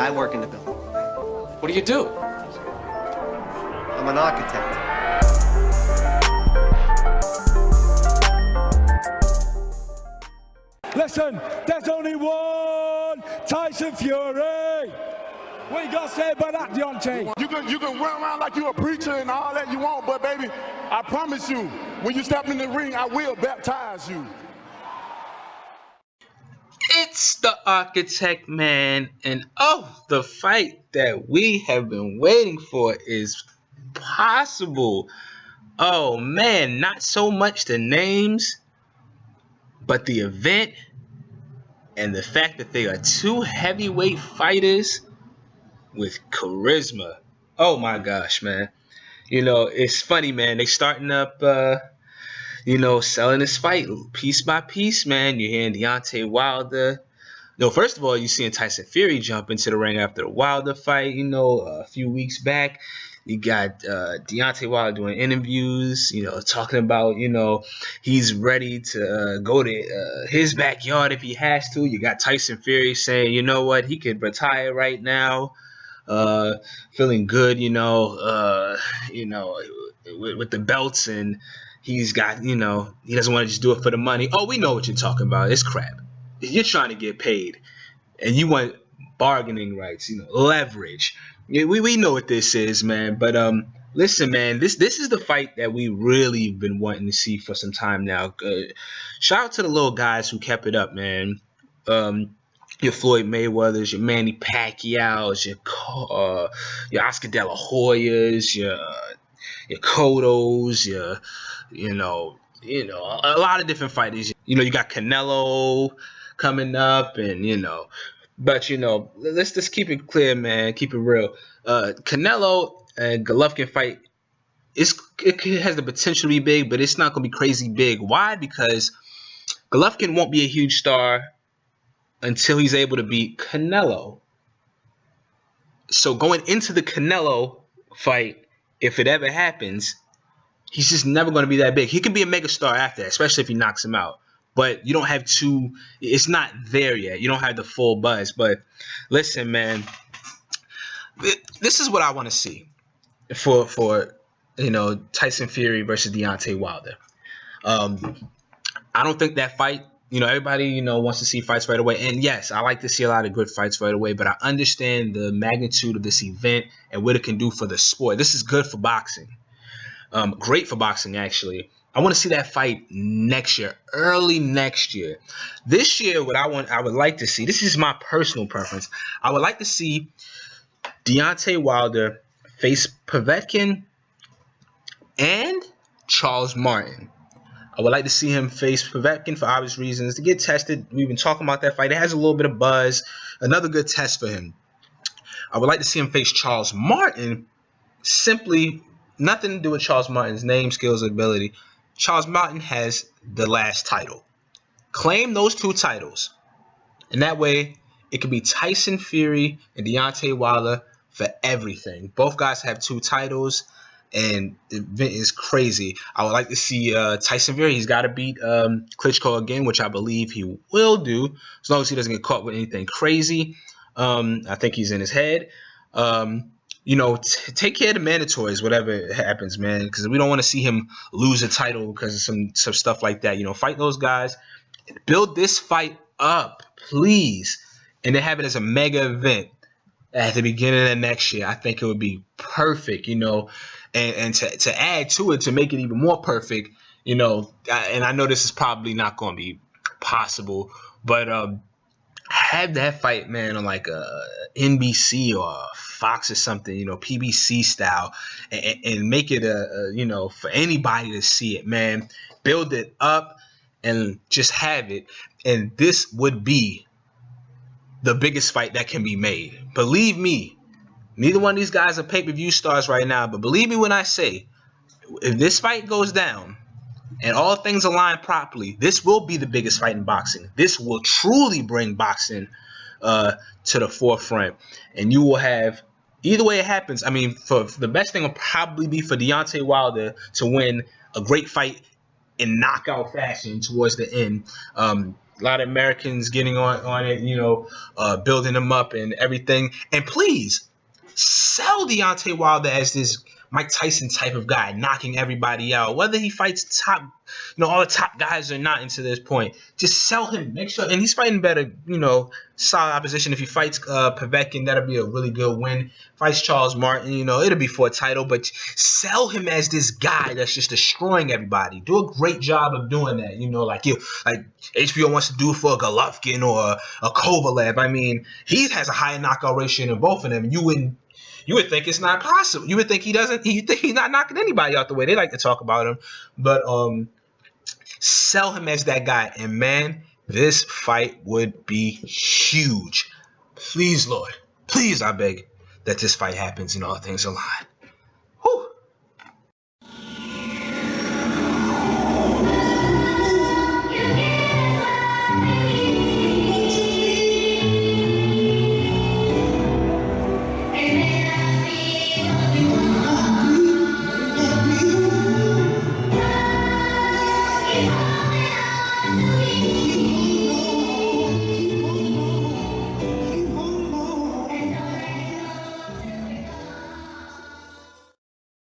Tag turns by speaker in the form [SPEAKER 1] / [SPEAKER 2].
[SPEAKER 1] I work in the building.
[SPEAKER 2] What do you do?
[SPEAKER 1] I'm an architect.
[SPEAKER 3] Listen, there's only one Tyson Fury. What you got to say about that, Deontay?
[SPEAKER 4] You can run around like you a preacher and all that you want, but baby, I promise you, when you step in the ring, I will baptize you.
[SPEAKER 5] It's the Architect, man, and the fight that we have been waiting for is possible. Oh man, not so much the names, but the event and the fact that they are two heavyweight fighters with charisma. Oh my gosh, man. You know, it's funny, man. They starting up, selling this fight piece by piece, man. You're hearing Deontay Wilder. No, first of all, you're seeing Tyson Fury jump into the ring after the Wilder fight, a few weeks back. You got Deontay Wilder doing interviews, talking about, he's ready to go to his backyard if he has to. You got Tyson Fury saying, you know what, he could retire right now, feeling good, with the belts, and he's got, he doesn't want to just do it for the money. Oh, we know what you're talking about. It's crap. You're trying to get paid, and you want bargaining rights, leverage. We know what this is, man. But listen, man, this is the fight that we really been wanting to see for some time now. Shout out to the little guys who kept it up, man. Your Floyd Mayweathers, your Manny Pacquiao's, your Oscar De La Hoyas, your Cottos, a lot of different fighters. You got Canelo coming up, and but let's just keep it clear, man. Keep it real. Canelo and Golovkin fight, it has the potential to be big, but it's not going to be crazy big. Why? Because Golovkin won't be a huge star until he's able to beat Canelo. So going into the Canelo fight, if it ever happens, he's just never going to be that big. He can be a mega star after that, especially if he knocks him out. But you don't have it's not there yet. You don't have the full buzz. But listen, man, this is what I want to see for Tyson Fury versus Deontay Wilder. I don't think that fight, everybody, wants to see fights right away. And yes, I like to see a lot of good fights right away, but I understand the magnitude of this event and what it can do for the sport. This is good for boxing. Great for boxing, actually. I want to see that fight next year, early next year. This year, what I would like to see, this is my personal preference. I would like to see Deontay Wilder face Povetkin and Charles Martin. I would like to see him face Povetkin for obvious reasons, to get tested. We've been talking about that fight. It has a little bit of buzz. Another good test for him. I would like to see him face Charles Martin. Simply nothing to do with Charles Martin's name, skills, or ability. Charles Martin has the last title. Claim those two titles. And that way, it could be Tyson Fury and Deontay Wilder for everything. Both guys have 2 titles, and the event is crazy. I would like to see Tyson Fury. He's got to beat Klitschko again, which I believe he will do, as long as he doesn't get caught with anything crazy. I think he's in his head. Take care of the mandatories, whatever happens, man, because we don't want to see him lose a title because of some stuff like that. Fight those guys. Build this fight up, please, and then have it as a mega event at the beginning of next year. I think it would be perfect, and to add to it, to make it even more perfect, and I know this is probably not going to be possible, but have that fight, man, on like a NBC or Fox or something, PBC style, and make it for anybody to see it, man. Build it up and just have it, and this would be the biggest fight that can be made. Believe me, neither one of these guys are pay-per-view stars right now, but believe me when I say, if this fight goes down and all things align properly, this will be the biggest fight in boxing. This will truly bring boxing to the forefront, and you will have, either way it happens, I mean, for the best thing will probably be for Deontay Wilder to win a great fight in knockout fashion towards the end. A lot of Americans getting on it, building them up and everything. And please sell Deontay Wilder as this Mike Tyson type of guy, knocking everybody out. Whether he fights all the top guys or not into this point, just sell him. Make sure, and he's fighting better, solid opposition. If he fights Povetkin, that'll be a really good win. Fights Charles Martin, it'll be for a title, but sell him as this guy that's just destroying everybody. Do a great job of doing that, like HBO wants to do for a Golovkin or a Kovalev. I mean, he has a higher knockout ratio than both of them. You would think it's not possible. You would think he doesn't. You think he's not knocking anybody out the way. They like to talk about him, but sell him as that guy. And man, this fight would be huge. Please, Lord, please, I beg that this fight happens and all things align.